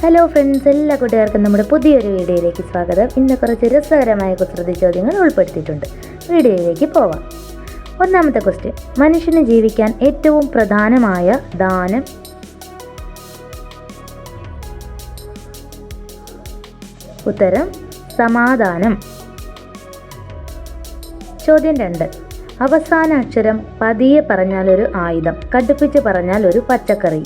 Hello friends, എല്ലാ കൂട്ടുകാർക്കും നമ്മുടെ പുതിയൊരു വീഡിയോയിലേക്ക് സ്വാഗതം. ഇന്ന് കുറച്ച് രസകരമായ കുസൃതി ചോദ്യങ്ങൾ ഉൾപ്പെടുത്തിയിട്ടുണ്ട്. വീഡിയോയിലേക്ക് പോവാം. ഒന്നാമത്തെ ക്വസ്റ്റ്യൻ: മനുഷ്യന് ജീവിക്കാൻ ഏറ്റവും പ്രധാനമായ ദാനം? ഉത്തരം സമാധാനം. ചോദ്യം 2: അവസാന അക്ഷരം പതിയെ പറഞ്ഞാൽ ഒരു ആയുധം, കടുപ്പിച്ച് പറഞ്ഞാൽ ഒരു പച്ചക്കറി.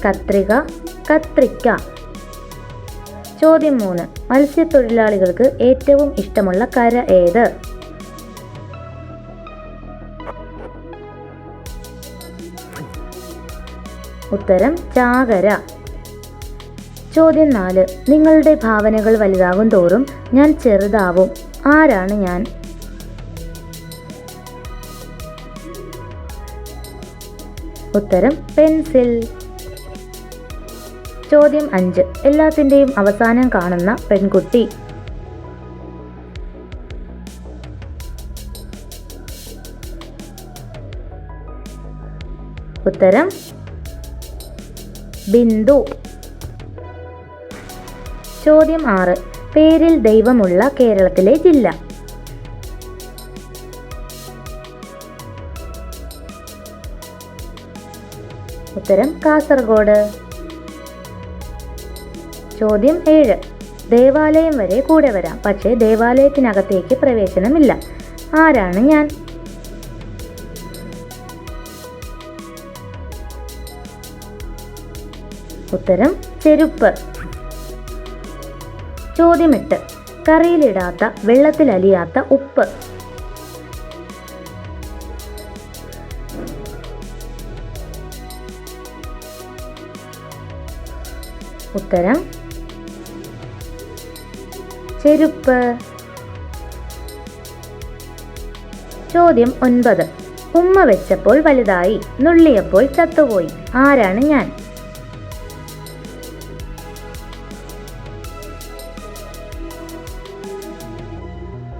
കത്രിക, കത്രിക്ക. ചോദ്യം 3: മത്സ്യത്തൊഴിലാളികൾക്ക് ഏറ്റവും ഇഷ്ടമുള്ള കര ഏത്? ഉത്തരം ചാകര. ചോദ്യം 4: നിങ്ങളുടെ ഭാവനകൾ വലുതാകും തോറും ഞാൻ ചെറുതാവും. ആരാണ് ഞാൻ? ഉത്തരം പെൻസിൽ. ചോദ്യം 5: എല്ലാത്തിൻ്റെയും അവസാനം കാണുന്ന പെൺകുട്ടി. ഉത്തരം ബിന്ദു. ചോദ്യം 6: പേരിൽ ദൈവമുള്ള കേരളത്തിലെ ജില്ല. ഉത്തരം കാസർഗോഡ്. ചോദ്യം 7: ദേവാലയം വരെ കൂടെ വരാം, പക്ഷേ ദേവാലയത്തിനകത്തേക്ക് പ്രവേശനമില്ല. ആരാണ് ഞാൻ? ഉത്തരം ചെരുപ്പ്. ചോദ്യം 8: കറിയിലിടാത്ത, വെള്ളത്തിലലിയാത്ത ഉപ്പ്. ഉത്തരം ചെരുപ്പ്. ചോദ്യം 9: ഉമ്മ വെച്ചപ്പോൾ വലുതായി, നുള്ളിയപ്പോൾ ചത്തുപോയി. ആരാണ് ഞാൻ?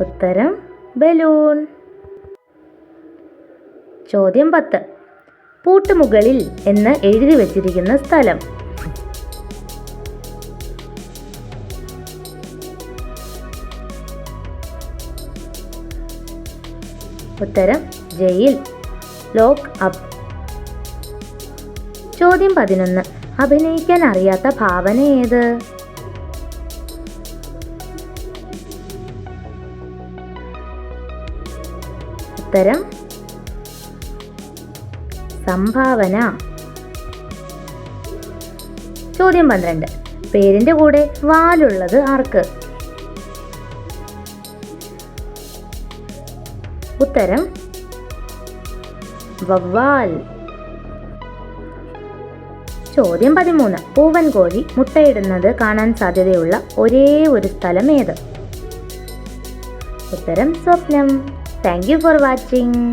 ഉത്തരം ബലൂൺ. ചോദ്യം 10: പൂട്ടുമുകളിൽ എന്ന് എഴുതി വച്ചിരിക്കുന്ന സ്ഥലം. ഉത്തരം ജയിൽ, ലോക്ക് അപ്പ്. ചോദ്യം 11: അഭിനയിക്കാൻ അറിയാത്ത ഭാവന ഏത്? ഉത്തരം സംഭാവന. ചോദ്യം 12: പേരിന്റെ കൂടെ വാലുള്ളത് ആർക്ക്? ഉത്തരം വവ്വാൽ. ചോദ്യം 13: പൂവൻ കോഴി മുട്ടയിടുന്നത് കാണാൻ സാധ്യതയുള്ള ഒരേ ഒരു സ്ഥലം ഏത്? ഉത്തരം സ്വപ്നം. Thank you for watching.